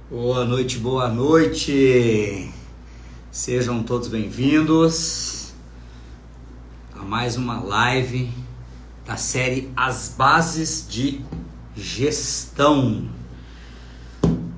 Boa noite, boa noite. Sejam todos bem-vindos a mais uma live da série As Bases de Gestão.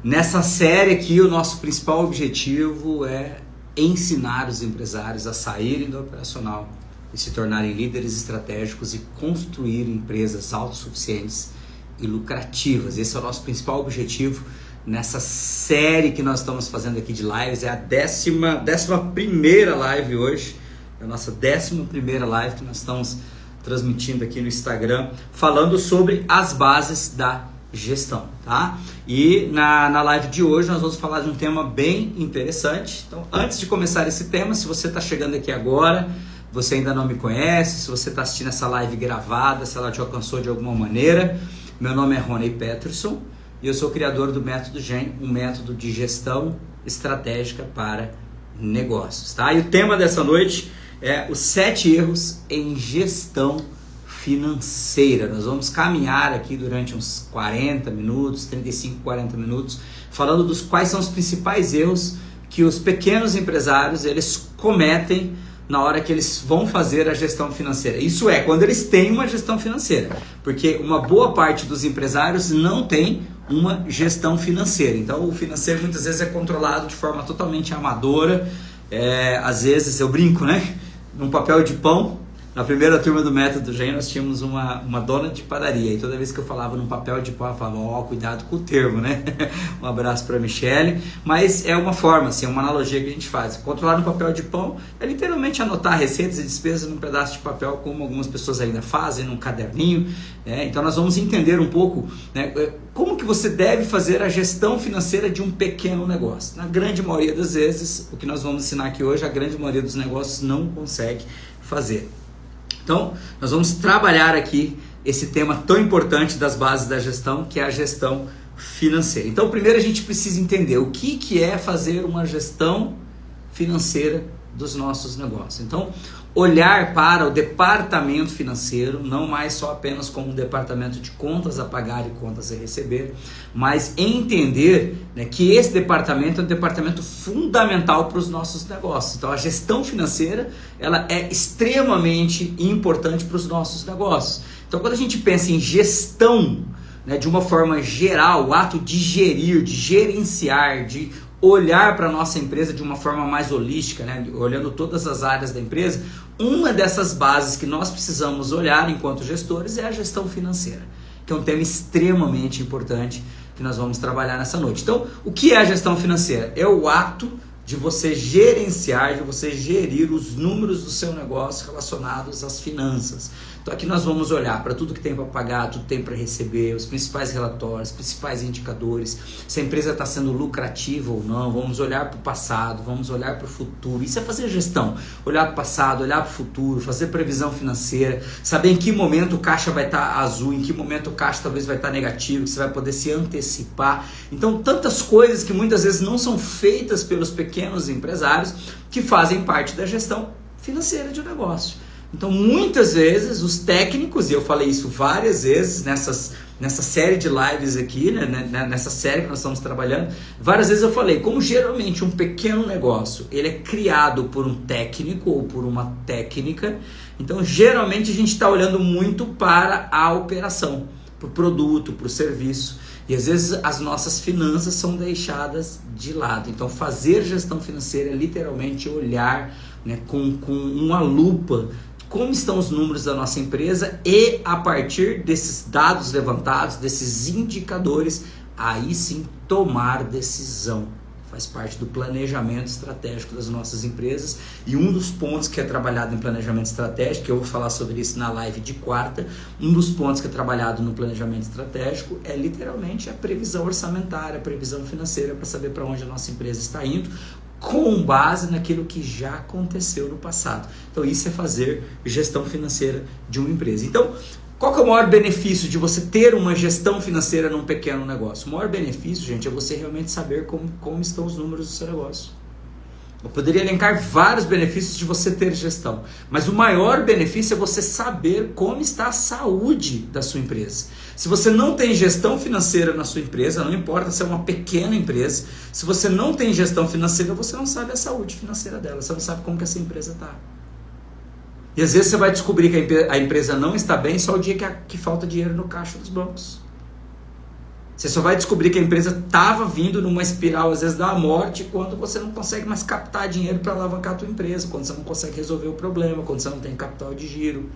Nessa série aqui, o nosso principal objetivo é ensinar os empresários a saírem do operacional e se tornarem líderes estratégicos e construir empresas autossuficientes e lucrativas. Esse é o nosso principal objetivo nessa série que nós estamos fazendo aqui de lives. É a décima primeira live hoje, é a nossa 11ª live que nós estamos transmitindo aqui no Instagram, falando sobre as bases da gestão, tá? E na live de hoje nós vamos falar de um tema bem interessante. Então, antes de começar esse tema, se você está chegando aqui agora, você ainda não me conhece, se você está assistindo essa live gravada, se ela te alcançou de alguma maneira, meu nome é Rony Peterson e eu sou criador do Método GEM, um método de gestão estratégica para negócios, tá? E o tema dessa noite é os 7 erros em gestão financeira. Nós vamos caminhar aqui durante uns 40 minutos, 35, 40 minutos, falando dos quais são os principais erros que os pequenos empresários eles cometem na hora que eles vão fazer a gestão financeira. Isso é, quando eles têm uma gestão financeira, porque uma boa parte dos empresários não tem uma gestão financeira. Então o financeiro muitas vezes é controlado de forma totalmente amadora. Às vezes eu brinco, né? Num papel de pão. Na primeira turma do Método GEM nós tínhamos uma dona de padaria e toda vez que eu falava num papel de pão, eu falava, cuidado com o termo, né? Um abraço para a Michele, mas é uma forma, assim, uma analogia que a gente faz. Controlar no papel de pão é literalmente anotar receitas e despesas num pedaço de papel, como algumas pessoas ainda fazem, num caderninho, né? Então nós vamos entender um pouco, né, como que você deve fazer a gestão financeira de um pequeno negócio. Na grande maioria das vezes, o que nós vamos ensinar aqui hoje, a grande maioria dos negócios não consegue fazer. Então, nós vamos trabalhar aqui esse tema tão importante das bases da gestão, que é a gestão financeira. Então, primeiro a gente precisa entender o que é fazer uma gestão financeira dos nossos negócios. Então, olhar para o departamento financeiro, não mais só apenas como um departamento de contas a pagar e contas a receber, mas entender, né, que esse departamento é um departamento fundamental para os nossos negócios. Então a gestão financeira ela é extremamente importante para os nossos negócios. Então quando a gente pensa em gestão, né, de uma forma geral, o ato de gerir, de gerenciar, de olhar para a nossa empresa de uma forma mais holística, né? Olhando todas as áreas da empresa, uma dessas bases que nós precisamos olhar enquanto gestores é a gestão financeira, que é um tema extremamente importante que nós vamos trabalhar nessa noite. Então, o que é a gestão financeira? É o ato de você gerenciar, de você gerir os números do seu negócio relacionados às finanças. Então aqui nós vamos olhar para tudo que tem para pagar, tudo que tem para receber, os principais relatórios, os principais indicadores, se a empresa está sendo lucrativa ou não, vamos olhar para o passado, vamos olhar para o futuro. Isso é fazer gestão, olhar para o passado, olhar para o futuro, fazer previsão financeira, saber em que momento o caixa vai estar azul, em que momento o caixa talvez vai estar negativo, que você vai poder se antecipar. Então tantas coisas que muitas vezes não são feitas pelos pequenos empresários que fazem parte da gestão financeira de um negócio. Então muitas vezes os técnicos, e eu falei isso várias vezes nessa série de lives aqui, né, nessa série que nós estamos trabalhando, várias vezes eu falei, como geralmente um pequeno negócio ele é criado por um técnico ou por uma técnica, então geralmente a gente está olhando muito para a operação, para o produto, para o serviço, e às vezes as nossas finanças são deixadas de lado. Então fazer gestão financeira é literalmente olhar, né, com uma lupa como estão os números da nossa empresa e a partir desses dados levantados, desses indicadores, aí sim tomar decisão. Faz parte do planejamento estratégico das nossas empresas e um dos pontos que é trabalhado em planejamento estratégico, que eu vou falar sobre isso na live de quarta, um dos pontos que é trabalhado no planejamento estratégico é literalmente a previsão orçamentária, a previsão financeira para saber para onde a nossa empresa está indo, com base naquilo que já aconteceu no passado. Então isso é fazer gestão financeira de uma empresa. Então, qual que é o maior benefício de você ter uma gestão financeira num pequeno negócio? O maior benefício, gente, é você realmente saber como estão os números do seu negócio. Eu poderia elencar vários benefícios de você ter gestão, mas o maior benefício é você saber como está a saúde da sua empresa. Se você não tem gestão financeira na sua empresa, não importa se é uma pequena empresa, se você não tem gestão financeira, você não sabe a saúde financeira dela, você não sabe como que essa empresa está. E às vezes você vai descobrir que a empresa não está bem só o dia que falta dinheiro no caixa dos bancos. Você só vai descobrir que a empresa estava vindo numa espiral, às vezes, da morte, quando você não consegue mais captar dinheiro para alavancar a tua empresa, quando você não consegue resolver o problema, quando você não tem capital de giro,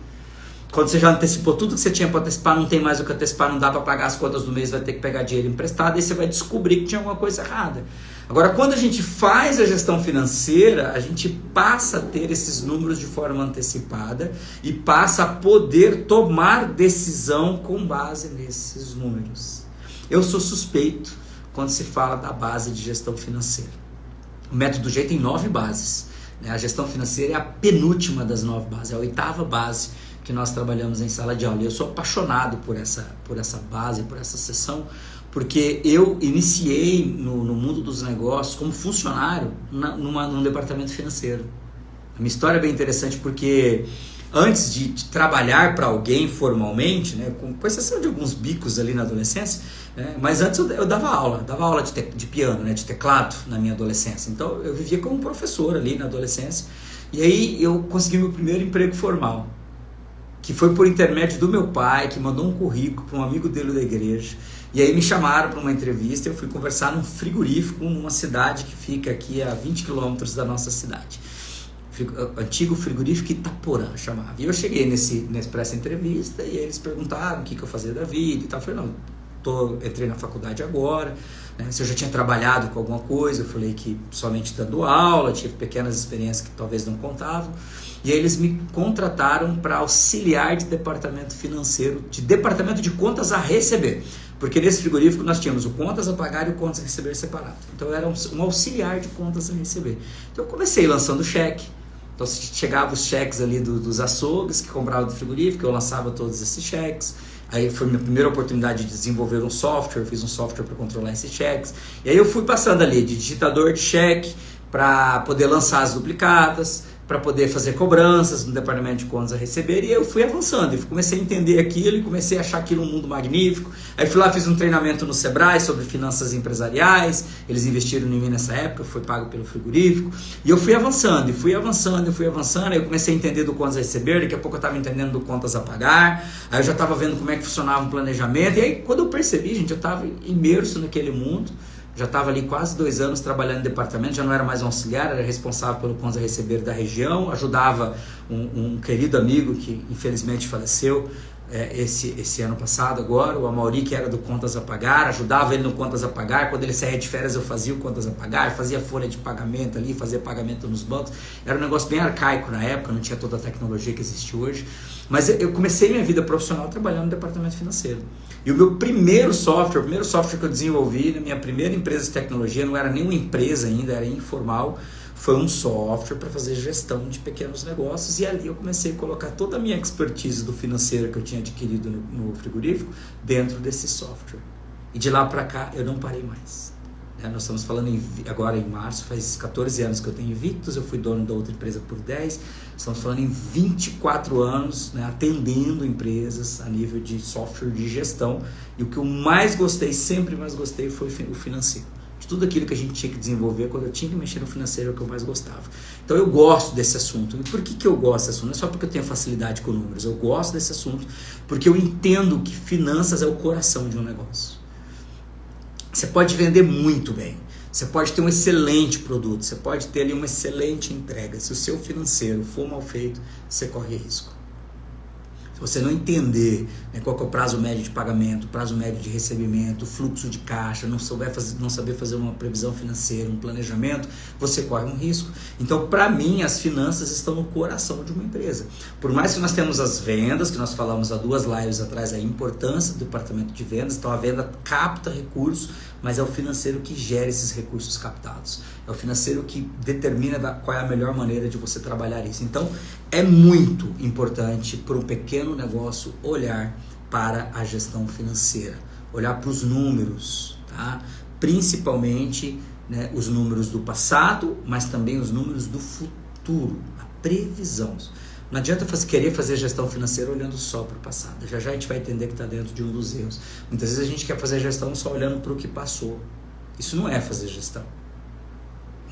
quando você já antecipou tudo que você tinha para antecipar, não tem mais o que antecipar, não dá para pagar as contas do mês, vai ter que pegar dinheiro emprestado, aí você vai descobrir que tinha alguma coisa errada. Agora, quando a gente faz a gestão financeira, a gente passa a ter esses números de forma antecipada e passa a poder tomar decisão com base nesses números. Eu sou suspeito quando se fala da base de gestão financeira. O método G tem 9 bases. A gestão financeira é a penúltima das 9 bases, é a 8ª base que nós trabalhamos em sala de aula. Eu sou apaixonado por essa base, por essa sessão, porque eu iniciei no mundo dos negócios como funcionário num departamento financeiro. A minha história é bem interessante porque antes de trabalhar para alguém formalmente, né, com exceção de alguns bicos ali na adolescência, mas antes eu dava aula de piano, né, de teclado na minha adolescência. Então eu vivia como professor ali na adolescência. E aí eu consegui meu primeiro emprego formal, que foi por intermédio do meu pai, que mandou um currículo para um amigo dele da igreja. E aí me chamaram para uma entrevista, eu fui conversar num frigorífico, numa cidade que fica aqui a 20 quilômetros da nossa cidade. Antigo frigorífico Itaporã chamava. E eu cheguei para essa entrevista e eles perguntaram o que eu fazia da vida e tal. Eu falei, não, entrei na faculdade agora, né? Se eu já tinha trabalhado com alguma coisa, eu falei que somente dando aula, tive pequenas experiências que talvez não contavam. E aí eles me contrataram para auxiliar de departamento financeiro, de departamento de contas a receber. Porque nesse frigorífico nós tínhamos o contas a pagar e o contas a receber separado. Então eu era um auxiliar de contas a receber. Então eu comecei lançando cheque. Então chegavam os cheques ali dos açougues que compravam do frigorífico, eu lançava todos esses cheques. Aí foi minha primeira oportunidade de desenvolver um software, eu fiz um software para controlar esses cheques. E aí eu fui passando ali de digitador de cheque para poder lançar as duplicadas, para poder fazer cobranças no departamento de contas a receber, e eu fui avançando, eu comecei a entender aquilo e comecei a achar aquilo um mundo magnífico. Aí fui lá, fiz um treinamento no Sebrae sobre finanças empresariais, eles investiram em mim nessa época, foi pago pelo frigorífico, e eu fui avançando, aí eu comecei a entender do contas a receber, daqui a pouco eu estava entendendo do contas a pagar, aí eu já estava vendo como é que funcionava o planejamento, e aí quando eu percebi, gente, eu estava imerso naquele mundo. Já estava ali quase 2 anos trabalhando no departamento, já não era mais um auxiliar, era responsável pelo contas a receber da região, ajudava um querido amigo que infelizmente faleceu esse ano passado agora, o Amauri, que era do contas a pagar, ajudava ele no contas a pagar. Quando ele saía de férias eu fazia o contas a pagar, fazia folha de pagamento ali, fazia pagamento nos bancos. Era um negócio bem arcaico na época, não tinha toda a tecnologia que existe hoje, mas eu comecei minha vida profissional trabalhando no departamento financeiro. E o meu primeiro software que eu desenvolvi na minha primeira empresa de tecnologia, não era nem uma empresa ainda, era informal, foi um software para fazer gestão de pequenos negócios, e ali eu comecei a colocar toda a minha expertise do financeiro que eu tinha adquirido no frigorífico dentro desse software. E de lá para cá eu não parei mais. Nós estamos falando agora em março, faz 14 anos que eu tenho Invictus, eu fui dono da outra empresa por 10, estamos falando em 24 anos, né, atendendo empresas a nível de software de gestão, e o que eu mais gostei, sempre mais gostei, foi o financeiro. De tudo aquilo que a gente tinha que desenvolver, quando eu tinha que mexer no financeiro, é o que eu mais gostava. Então eu gosto desse assunto. E por que eu gosto desse assunto? Não é só porque eu tenho facilidade com números, eu gosto desse assunto porque eu entendo que finanças é o coração de um negócio. Você pode vender muito bem, você pode ter um excelente produto, você pode ter ali uma excelente entrega. Se o seu financeiro for mal feito, você corre risco. Se você não entender, né, qual que é o prazo médio de pagamento, prazo médio de recebimento, fluxo de caixa, não saber fazer uma previsão financeira, um planejamento, você corre um risco. Então, para mim, as finanças estão no coração de uma empresa. Por mais que nós temos as vendas, que nós falamos há 2 lives atrás, a importância do departamento de vendas, então a venda capta recursos, mas é o financeiro que gera esses recursos captados. É o financeiro que determina qual é a melhor maneira de você trabalhar isso. Então, é muito importante para um pequeno negócio olhar para a gestão financeira, olhar para os números, tá? Principalmente né, os números do passado, mas também os números do futuro, a previsão. Não adianta querer fazer gestão financeira olhando só para o passado. Já já a gente vai entender que está dentro de um dos erros. Muitas vezes a gente quer fazer gestão só olhando para o que passou. Isso não é fazer gestão.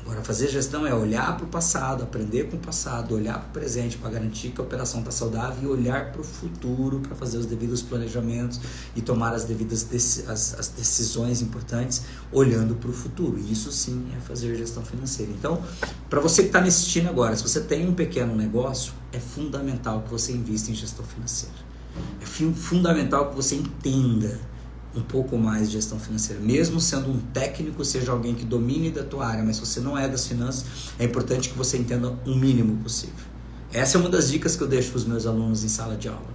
Agora, fazer gestão é olhar para o passado, aprender com o passado, olhar para o presente para garantir que a operação está saudável e olhar para o futuro para fazer os devidos planejamentos e tomar as devidas as decisões importantes olhando para o futuro. Isso sim é fazer gestão financeira. Então, para você que está me assistindo agora, se você tem um pequeno negócio, é fundamental que você invista em gestão financeira. É fundamental que você entenda um pouco mais de gestão financeira, mesmo sendo um técnico, seja alguém que domine da tua área, mas se você não é das finanças, é importante que você entenda o mínimo possível. Essa é uma das dicas que eu deixo para os meus alunos em sala de aula.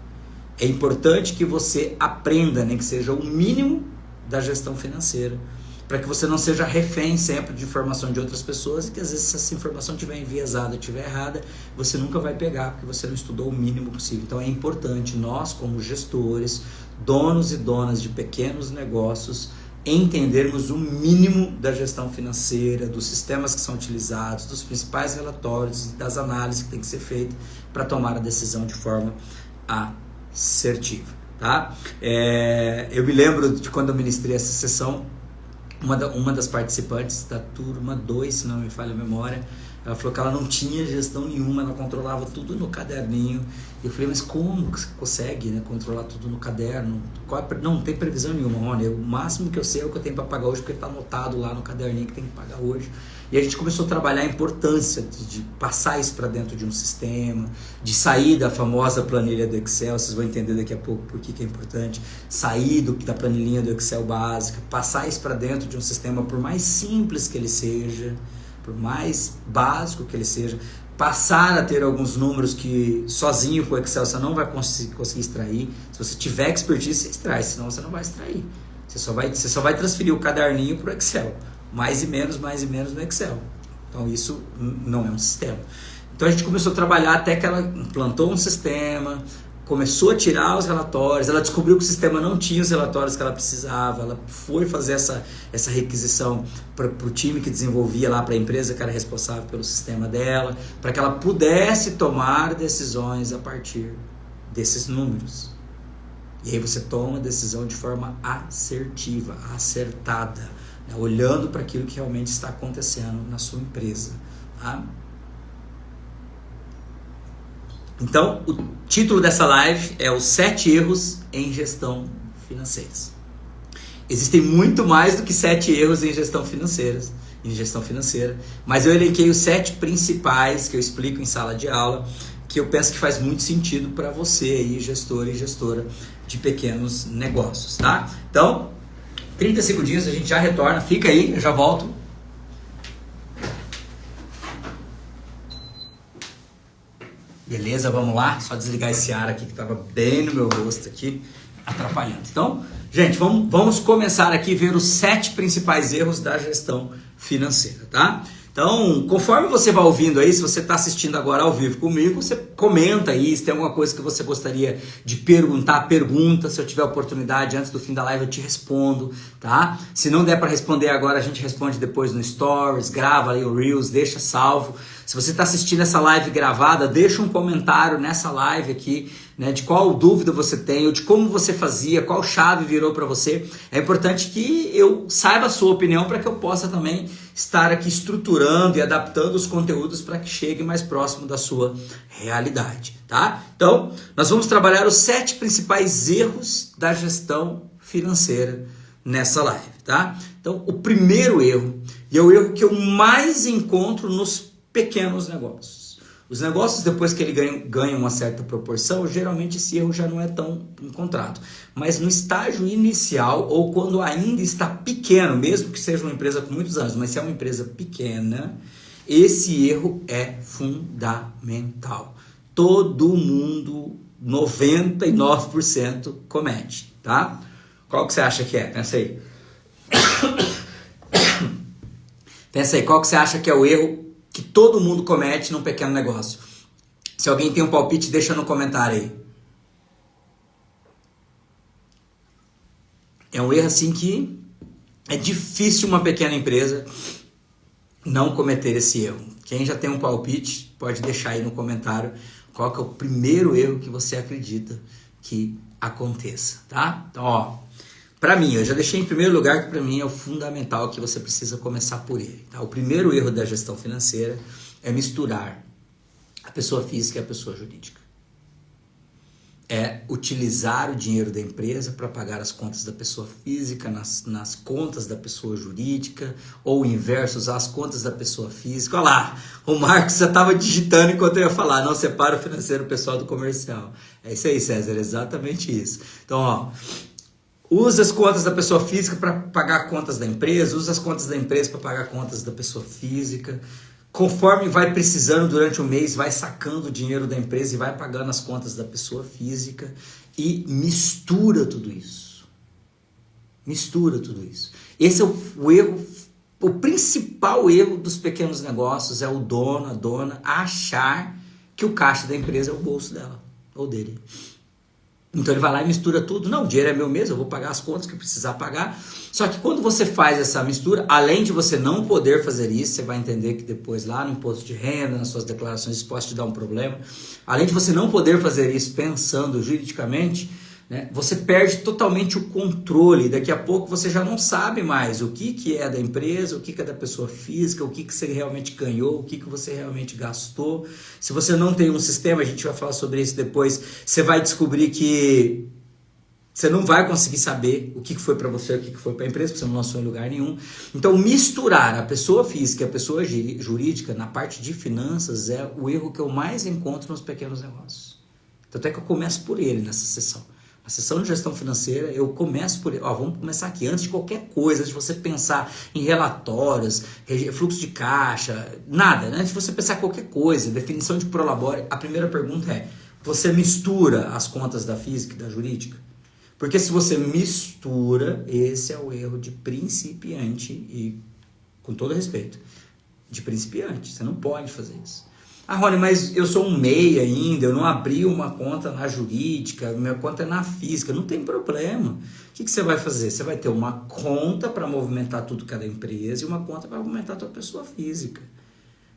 É importante que você aprenda, nem que seja o mínimo da gestão financeira, para que você não seja refém sempre de informação de outras pessoas e que às vezes se essa informação estiver enviesada, estiver errada, você nunca vai pegar, porque você não estudou o mínimo possível. Então é importante nós, como gestores, donos e donas de pequenos negócios, entendermos o mínimo da gestão financeira, dos sistemas que são utilizados, dos principais relatórios, das análises que tem que ser feitas para tomar a decisão de forma assertiva. Tá? Eu me lembro de quando eu ministrei essa sessão, uma das participantes da turma 2, se não me falha a memória, ela falou que ela não tinha gestão nenhuma, ela controlava tudo no caderninho. E eu falei, mas como que você consegue, né, controlar tudo no caderno? Não tem previsão nenhuma. Olha, o máximo que eu sei é o que eu tenho para pagar hoje, porque está anotado lá no caderninho que tem que pagar hoje. E a gente começou a trabalhar a importância de passar isso para dentro de um sistema, de sair da famosa planilha do Excel. Vocês vão entender daqui a pouco por que é importante. Sair da planilhinha do Excel básica, passar isso para dentro de um sistema, por mais simples que ele seja, por mais básico que ele seja, passar a ter alguns números que sozinho com o Excel você não vai conseguir extrair. Se você tiver expertise, você extrai, senão você não vai extrair. Você só vai transferir o caderninho para o Excel. Mais e menos no Excel. Então isso não é um sistema. Então a gente começou a trabalhar até que ela implantou um sistema, começou a tirar os relatórios, ela descobriu que o sistema não tinha os relatórios que ela precisava, ela foi fazer essa requisição para o time que desenvolvia lá, para a empresa que era responsável pelo sistema dela, para que ela pudesse tomar decisões a partir desses números. E aí você toma a decisão de forma assertiva, acertada, né? Olhando para aquilo que realmente está acontecendo na sua empresa. Tá? Então, o título dessa live é os 7 erros em gestão financeira. Existem muito mais do que 7 erros em gestão financeira, mas eu elenquei os 7 principais que eu explico em sala de aula, que eu penso que faz muito sentido para você aí, gestor e gestora de pequenos negócios, tá? Então, 30 segundinhos, a gente já retorna, fica aí, eu já volto. Beleza, vamos lá, só desligar esse ar aqui que estava bem no meu rosto aqui, atrapalhando. Então, gente, vamos começar aqui a ver os 7 principais erros da gestão financeira, tá? Então, conforme você vai ouvindo aí, se você está assistindo agora ao vivo comigo, você comenta aí, se tem alguma coisa que você gostaria de perguntar, pergunta. Se eu tiver oportunidade, antes do fim da live eu te respondo, tá? Se não der para responder agora, a gente responde depois no Stories, grava aí o Reels, deixa salvo. Se você está assistindo essa live gravada, deixa um comentário nessa live aqui, né, de qual dúvida você tem, ou de como você fazia, qual chave virou para você. É importante que eu saiba a sua opinião para que eu possa também estar aqui estruturando e adaptando os conteúdos para que chegue mais próximo da sua realidade, tá? Então, nós vamos trabalhar os 7 principais erros da gestão financeira nessa live, tá? Então, o primeiro erro, e é o erro que eu mais encontro nos pequenos negócios. Os negócios, depois que ele ganha uma certa proporção, geralmente esse erro já não é tão encontrado. Mas no estágio inicial, ou quando ainda está pequeno, mesmo que seja uma empresa com muitos anos, mas se é uma empresa pequena, esse erro é fundamental. Todo mundo, 99% comete, tá? Qual que você acha que é? Pensa aí. Pensa aí, qual que você acha que é o erro que todo mundo comete num pequeno negócio? Se alguém tem um palpite, deixa no comentário aí. É um erro assim que é difícil uma pequena empresa não cometer esse erro. Quem já tem um palpite, pode deixar aí no comentário qual que é o primeiro erro que você acredita que aconteça, tá? Então, ó, para mim, eu já deixei em primeiro lugar que para mim é o fundamental, que você precisa começar por ele, tá? O primeiro erro da gestão financeira é misturar a pessoa física e a pessoa jurídica. É utilizar o dinheiro da empresa para pagar as contas da pessoa física nas contas da pessoa jurídica, ou o inverso, usar as contas da pessoa física. Olha lá, o Marcos já estava digitando enquanto eu ia falar, não separa o financeiro pessoal do comercial. É isso aí, César, é exatamente isso. Então, ó, usa as contas da pessoa física para pagar contas da empresa, usa as contas da empresa para pagar contas da pessoa física. Conforme vai precisando durante o mês, vai sacando o dinheiro da empresa e vai pagando as contas da pessoa física e mistura tudo isso. Mistura tudo isso. Esse é o erro, o principal erro dos pequenos negócios, é o dono, a dona, achar que o caixa da empresa é o bolso dela ou dele. Então ele vai lá e mistura tudo. Não, o dinheiro é meu mesmo, eu vou pagar as contas que eu precisar pagar. Só que quando você faz essa mistura, além de você não poder fazer isso, você vai entender que depois lá no imposto de renda, nas suas declarações, isso pode te dar um problema. Além de você não poder fazer isso pensando juridicamente, né, você perde totalmente o controle. Daqui a pouco você já não sabe mais o que é da empresa, o que é da pessoa física, o que você realmente ganhou, o que você realmente gastou. Se você não tem um sistema, a gente vai falar sobre isso depois, você vai descobrir que você não vai conseguir saber o que foi para você, o que foi para a empresa, porque você não lançou em lugar nenhum. Então, misturar a pessoa física e a pessoa jurídica na parte de finanças é o erro que eu mais encontro nos pequenos negócios. Tanto é que eu começo por ele nessa sessão. A sessão de gestão financeira, eu começo por... vamos começar aqui. Antes de qualquer coisa, antes de você pensar em relatórios, fluxo de caixa, nada. Né? Antes de você pensar em qualquer coisa, definição de prolabore, a primeira pergunta é, você mistura as contas da física e da jurídica? Porque se você mistura, esse é o erro de principiante e, com todo respeito, de principiante. Você não pode fazer isso. Ah, Rony, mas eu sou um MEI ainda, eu não abri uma conta na jurídica, minha conta é na física. Não tem problema. O que você vai fazer? Você vai ter uma conta para movimentar tudo que é da empresa e uma conta para movimentar a tua pessoa física.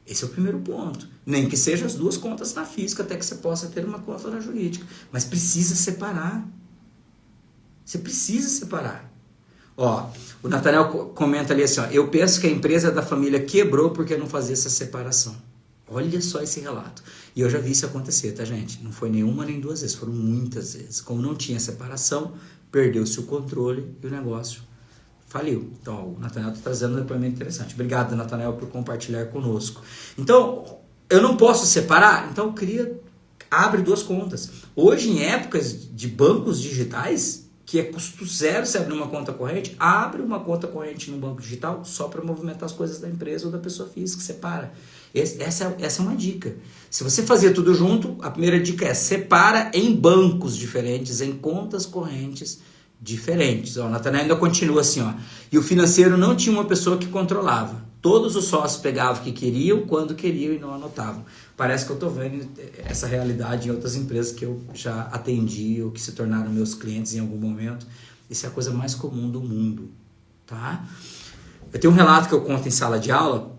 Esse é o primeiro ponto. Nem que sejam as duas contas na física, até que você possa ter uma conta na jurídica. Mas precisa separar. Você precisa separar. Ó, o Nathaniel comenta ali assim, ó, eu penso que a empresa da família quebrou porque não fazia essa separação. Olha só esse relato. E eu já vi isso acontecer, tá, gente? Não foi nenhuma nem duas vezes, foram muitas vezes. Como não tinha separação, perdeu-se o controle e o negócio faliu. Então, ó, o Nathaniel está trazendo um depoimento interessante. Obrigado, Nathaniel, por compartilhar conosco. Então, eu não posso separar? Então, abre duas contas. Hoje, em épocas de bancos digitais, que é custo zero você abrir uma conta corrente, abre uma conta corrente no banco digital só para movimentar as coisas da empresa ou da pessoa física, separa. Essa é uma dica. Se você fazer tudo junto, a primeira dica é separa em bancos diferentes, em contas correntes diferentes. Ó, o Nathaniel ainda continua assim, ó, e o financeiro não tinha uma pessoa que controlava. Todos os sócios pegavam o que queriam, quando queriam e não anotavam. Parece que eu estou vendo essa realidade em outras empresas que eu já atendi ou que se tornaram meus clientes em algum momento. Isso é a coisa mais comum do mundo, tá? Eu tenho um relato que eu conto em sala de aula,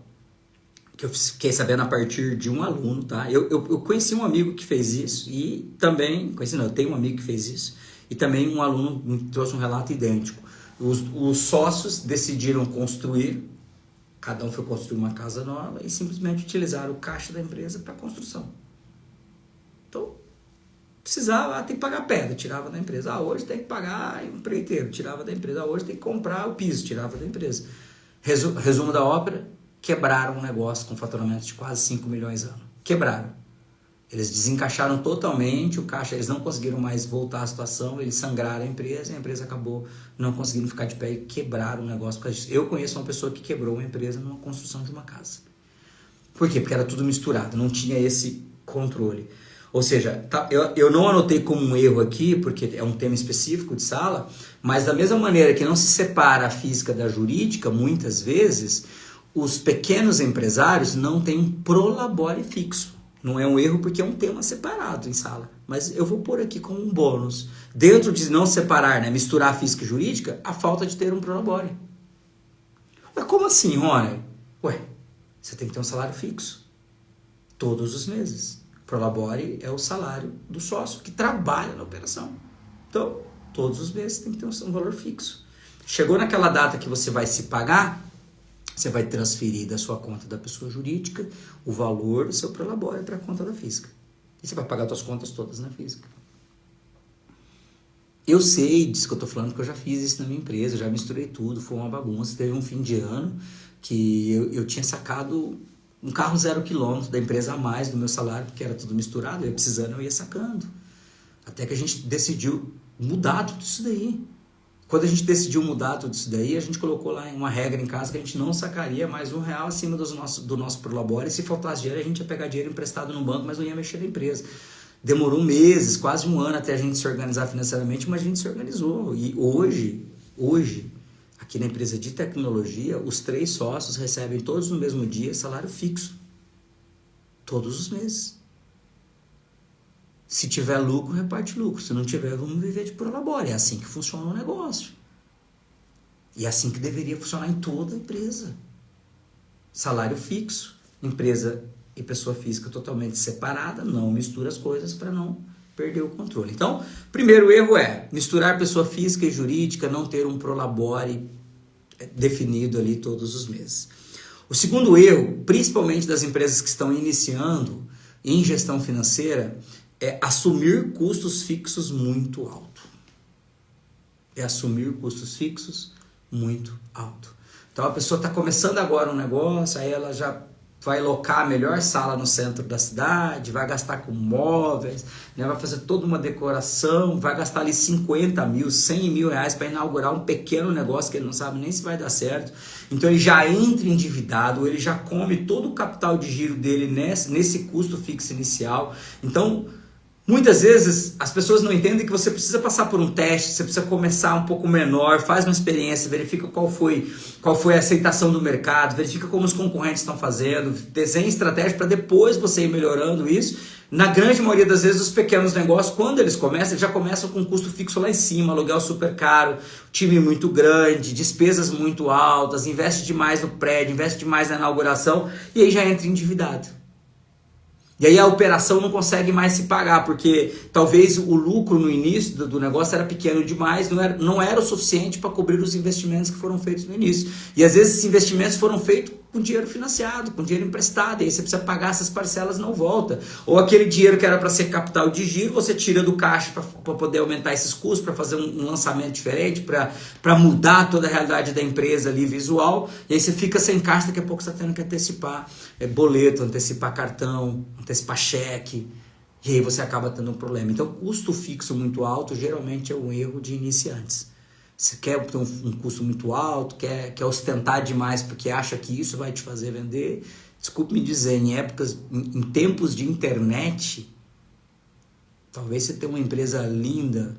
que eu fiquei sabendo a partir de um aluno, tá? Eu conheci um amigo que fez isso e também... eu tenho um amigo que fez isso e também um aluno me trouxe um relato idêntico. Os sócios decidiram construir, cada um foi construir uma casa nova e simplesmente utilizaram o caixa da empresa para construção. Então, precisava, tem que pagar pedra, tirava da empresa. Hoje tem que pagar empreiteiro, tirava da empresa. Hoje tem que comprar o piso, tirava da empresa. Resumo da ópera, quebraram um negócio com faturamento de quase 5 milhões ano. Quebraram. Eles desencaixaram totalmente o caixa, eles não conseguiram mais voltar à situação, eles sangraram a empresa e a empresa acabou não conseguindo ficar de pé e quebraram o negócio por causa disso. Eu conheço uma pessoa que quebrou uma empresa numa construção de uma casa. Por quê? Porque era tudo misturado, não tinha esse controle. Ou seja, eu não anotei como um erro aqui, porque é um tema específico de sala, mas da mesma maneira que não se separa a física da jurídica, muitas vezes, os pequenos empresários não têm um prolabore fixo. Não é um erro porque é um tema separado em sala. Mas eu vou pôr aqui como um bônus. Dentro de não separar, né, misturar física e jurídica, a falta de ter um prolabore. Mas como assim, Rony? Ué, Você tem que ter um salário fixo, todos os meses. Prolabore é o salário do sócio que trabalha na operação. Então, todos os meses tem que ter um valor fixo. Chegou naquela data que você vai se pagar, você vai transferir da sua conta da pessoa jurídica o valor do seu prolabore para a conta da física. E você vai pagar suas contas todas na física. Eu sei disso que eu estou falando, porque eu já fiz isso na minha empresa, já misturei tudo, foi uma bagunça. Teve um fim de ano que eu tinha sacado um carro 0 km da empresa a mais do meu salário, porque era tudo misturado, eu ia precisando, eu ia sacando. Até que a gente decidiu mudar tudo isso daí. Quando a gente decidiu mudar tudo isso daí, a gente colocou lá uma regra em casa que a gente não sacaria mais R$1 acima do nosso prolabore. E se faltasse dinheiro, a gente ia pegar dinheiro emprestado no banco, mas não ia mexer na empresa. Demorou meses, quase um ano até a gente se organizar financeiramente, mas a gente se organizou. E hoje, aqui na empresa de tecnologia, os 3 sócios recebem todos no mesmo dia salário fixo. Todos os meses. Se tiver lucro, reparte lucro. Se não tiver, vamos viver de prolabore. É assim que funciona o negócio. E é assim que deveria funcionar em toda empresa. Salário fixo. Empresa e pessoa física totalmente separada. Não mistura as coisas para não perder o controle. Então, primeiro erro é misturar pessoa física e jurídica, não ter um prolabore definido ali todos os meses. O segundo erro, principalmente das empresas que estão iniciando em gestão financeira, é assumir custos fixos muito alto. Então a pessoa está começando agora um negócio, aí ela já vai locar a melhor sala no centro da cidade, vai gastar com móveis, né, vai fazer toda uma decoração, vai gastar ali 50 mil, 100 mil reais para inaugurar um pequeno negócio que ele não sabe nem se vai dar certo. Então ele já entra endividado, ele já come todo o capital de giro dele nesse custo fixo inicial. Então, muitas vezes as pessoas não entendem que você precisa passar por um teste, você precisa começar um pouco menor, faz uma experiência, verifica qual foi a aceitação do mercado, verifica como os concorrentes estão fazendo, desenha estratégia para depois você ir melhorando isso. Na grande maioria das vezes os pequenos negócios, quando eles já começam com um custo fixo lá em cima, aluguel super caro, time muito grande, despesas muito altas, investe demais no prédio, investe demais na inauguração e aí já entra endividado. E aí a operação não consegue mais se pagar, porque talvez o lucro no início do negócio era pequeno demais, não era o suficiente para cobrir os investimentos que foram feitos no início. E às vezes esses investimentos foram feitos com dinheiro financiado, com dinheiro emprestado, e aí você precisa pagar essas parcelas, não volta. Ou aquele dinheiro que era para ser capital de giro, você tira do caixa para poder aumentar esses custos, para fazer um lançamento diferente, para mudar toda a realidade da empresa ali visual, e aí você fica sem caixa, daqui a pouco você está tendo que antecipar boleto, antecipar cartão, antecipar cheque, e aí você acaba tendo um problema. Então, custo fixo muito alto geralmente é um erro de iniciantes. Você quer ter um custo muito alto, quer ostentar demais porque acha que isso vai te fazer vender. Desculpe me dizer, em tempos de internet, talvez você tenha uma empresa linda,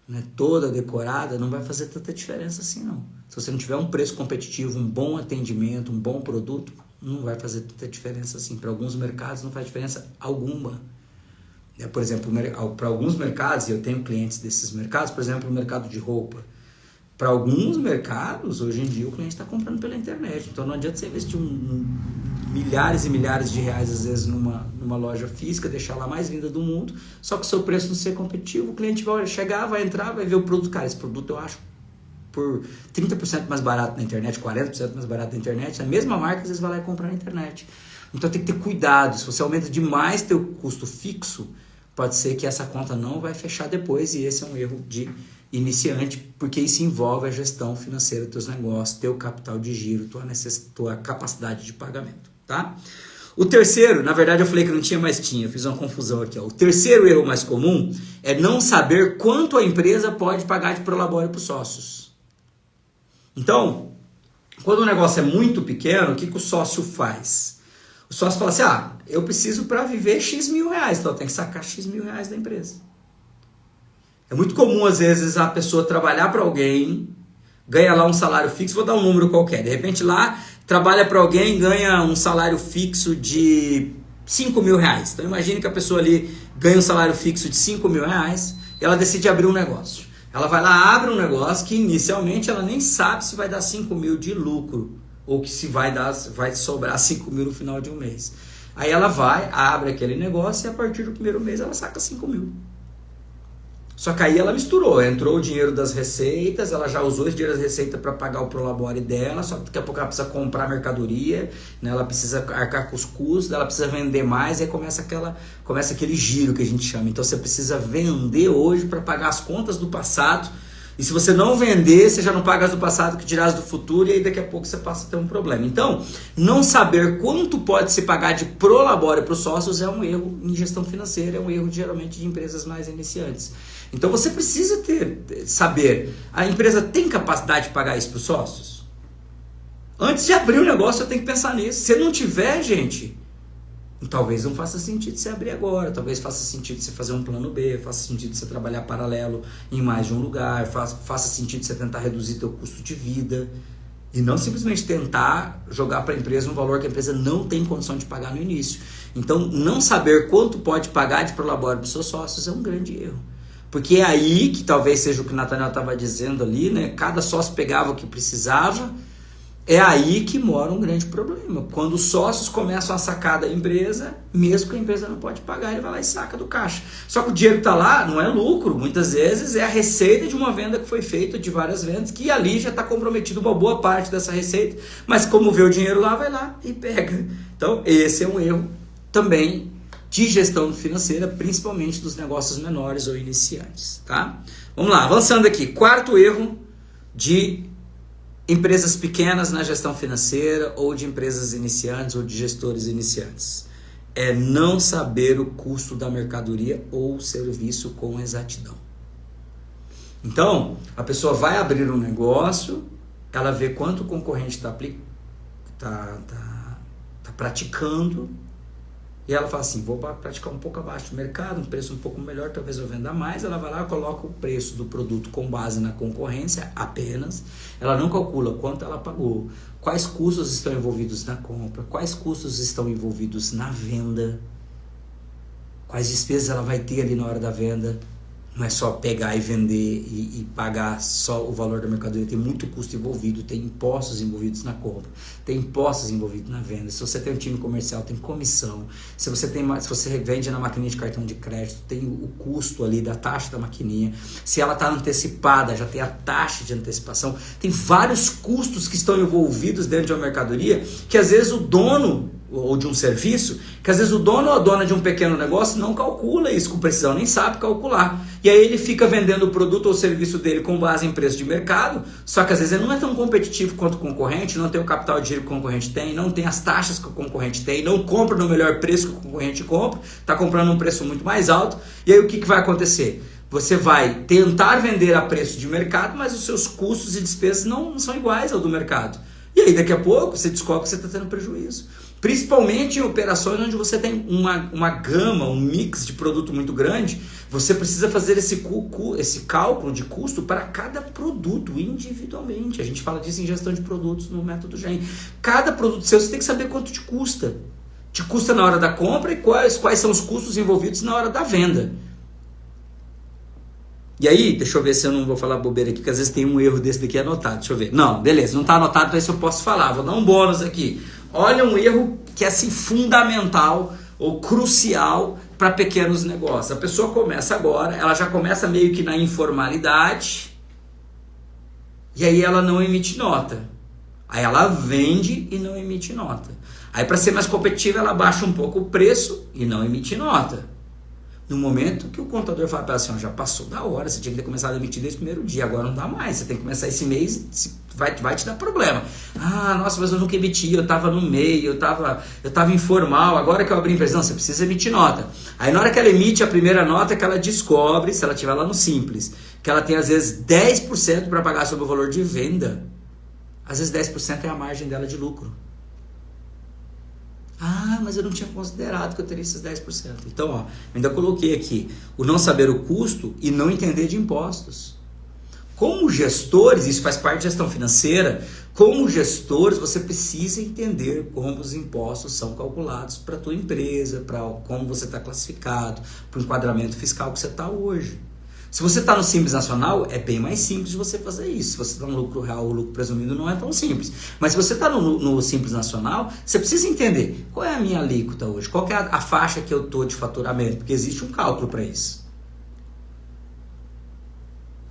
né, toda decorada, não vai fazer tanta diferença assim não. Se você não tiver um preço competitivo, um bom atendimento, um bom produto, não vai fazer tanta diferença assim. Para alguns mercados não faz diferença alguma. Por exemplo, para alguns mercados, e eu tenho clientes desses mercados, por exemplo, o mercado de roupa. Para alguns mercados, hoje em dia, o cliente está comprando pela internet. Então não adianta você investir milhares e milhares de reais, às vezes, numa loja física, deixar ela mais linda do mundo, só que o seu preço não ser competitivo, o cliente vai chegar, vai entrar, vai ver o produto. Cara, esse produto eu acho por 30% mais barato na internet, 40% mais barato na internet, a mesma marca, às vezes vai lá e compra na internet. Então tem que ter cuidado. Se você aumenta demais teu custo fixo, pode ser que essa conta não vai fechar depois, e esse é um erro de iniciante, porque isso envolve a gestão financeira dos teus negócios, teu capital de giro, tua capacidade de pagamento, tá? O terceiro, na verdade eu falei que não tinha, mas tinha, fiz uma confusão aqui, ó. O terceiro erro mais comum é não saber quanto a empresa pode pagar de prolabore para os sócios. Então, quando o negócio é muito pequeno, o que o sócio faz? O sócio fala assim, eu preciso para viver X mil reais, então eu tenho que sacar X mil reais da empresa. É muito comum, às vezes, a pessoa trabalhar para alguém, ganha lá um salário fixo, vou dar um número qualquer, de repente lá, trabalha para alguém, ganha um salário fixo de 5 mil reais. Então imagine que a pessoa ali ganha um salário fixo de 5 mil reais e ela decide abrir um negócio. Ela vai lá, abre um negócio que inicialmente ela nem sabe se vai dar 5 mil de lucro. ou que se vai sobrar 5 mil no final de um mês. Aí ela vai, abre aquele negócio e a partir do primeiro mês ela saca 5 mil. Só que aí ela misturou, entrou o dinheiro das receitas, ela já usou esse dinheiro das receitas para pagar o Prolabore dela, só que daqui a pouco ela precisa comprar mercadoria, né? Ela precisa arcar com os custos, ela precisa vender mais, aí começa aquele giro que a gente chama. Então você precisa vender hoje para pagar as contas do passado, e se você não vender, você já não paga as do passado, que dirás do futuro, e aí daqui a pouco você passa a ter um problema. Então, não saber quanto pode se pagar de Prolabore para os sócios é um erro em gestão financeira, é um erro geralmente de empresas mais iniciantes. Então você precisa saber, a empresa tem capacidade de pagar isso para os sócios? Antes de abrir o negócio eu tenho que pensar nisso. Se não tiver, gente, talvez não faça sentido você abrir agora, talvez faça sentido você fazer um plano B, faça sentido você trabalhar paralelo em mais de um lugar, faça sentido você tentar reduzir teu custo de vida e não simplesmente tentar jogar para a empresa um valor que a empresa não tem condição de pagar no início. Então não saber quanto pode pagar de Prolabore para os seus sócios é um grande erro. Porque é aí que talvez seja o que o Nathaniel estava dizendo ali, né? Cada sócio pegava o que precisava, é aí que mora um grande problema. Quando os sócios começam a sacar da empresa, mesmo que a empresa não pode pagar, ele vai lá e saca do caixa. Só que o dinheiro que está lá não é lucro, muitas vezes é a receita de uma venda que foi feita, de várias vendas, que ali já está comprometido uma boa parte dessa receita, mas como vê o dinheiro lá, vai lá e pega. Então esse é um erro também de gestão financeira, principalmente dos negócios menores ou iniciantes, tá? Vamos lá, avançando aqui. Quarto erro de empresas pequenas na gestão financeira ou de empresas iniciantes ou de gestores iniciantes. É não saber o custo da mercadoria ou serviço com exatidão. Então, a pessoa vai abrir um negócio, ela vê quanto o concorrente está praticando, e ela fala assim, vou praticar um pouco abaixo do mercado, um preço um pouco melhor, talvez eu venda mais. Ela vai lá e coloca o preço do produto com base na concorrência apenas. Ela não calcula quanto ela pagou, quais custos estão envolvidos na compra, quais custos estão envolvidos na venda, quais despesas ela vai ter ali na hora da venda. Não é só pegar e vender e pagar só o valor da mercadoria, tem muito custo envolvido, tem impostos envolvidos na compra, tem impostos envolvidos na venda. Se você tem um time comercial, tem comissão. Se você vende na maquininha de cartão de crédito, tem o custo ali da taxa da maquininha. Se ela está antecipada, já tem a taxa de antecipação. Tem vários custos que estão envolvidos dentro de uma mercadoria que às vezes o dono ou de um serviço, que às vezes o dono ou a dona de um pequeno negócio não calcula isso com precisão, nem sabe calcular. E aí ele fica vendendo o produto ou serviço dele com base em preço de mercado, só que às vezes ele não é tão competitivo quanto o concorrente, não tem o capital de giro que o concorrente tem, não tem as taxas que o concorrente tem, não compra no melhor preço que o concorrente compra, está comprando um preço muito mais alto. E aí o que vai acontecer? Você vai tentar vender a preço de mercado, mas os seus custos e despesas não são iguais ao do mercado. E aí daqui a pouco você descobre que você está tendo prejuízo. Principalmente em operações onde você tem uma gama, um mix de produto muito grande, você precisa fazer esse cálculo de custo para cada produto individualmente. A gente fala disso em gestão de produtos no método GEM. Cada produto seu você tem que saber quanto te custa. Te custa na hora da compra e quais são os custos envolvidos na hora da venda. E aí, deixa eu ver se eu não vou falar bobeira aqui, porque às vezes tem um erro desse daqui anotado. Deixa eu ver. Não, beleza, não está anotado, então isso eu posso falar. Vou dar um bônus aqui. Olha um erro que é assim fundamental ou crucial para pequenos negócios. A pessoa começa agora, ela já começa meio que na informalidade, e aí ela não emite nota. Aí ela vende e não emite nota. Aí para ser mais competitiva ela baixa um pouco o preço e não emite nota. No momento que o contador fala para ela assim, já passou da hora, você tinha que ter começado a emitir desde o primeiro dia, agora não dá mais, você tem que começar esse mês, vai te dar problema. Ah, nossa, mas eu nunca emiti, eu estava no meio, eu tava informal, agora que eu abri a empresa, não, você precisa emitir nota. Aí na hora que ela emite a primeira nota, é que ela descobre, se ela estiver lá no Simples, que ela tem às vezes 10% para pagar sobre o valor de venda. Às vezes 10% é a margem dela de lucro. Ah, mas eu não tinha considerado que eu teria esses 10%. Então, ó, ainda coloquei aqui o não saber o custo e não entender de impostos. Como gestores, isso faz parte de gestão financeira, como gestores você precisa entender como os impostos são calculados para a tua empresa, para como você está classificado, para o enquadramento fiscal que você está hoje. Se você está no Simples Nacional, é bem mais simples de você fazer isso. Se você está no lucro real ou lucro presumido, não é tão simples. Mas se você está no Simples Nacional, você precisa entender qual é a minha alíquota hoje, qual que é a faixa que eu estou de faturamento, porque existe um cálculo para isso.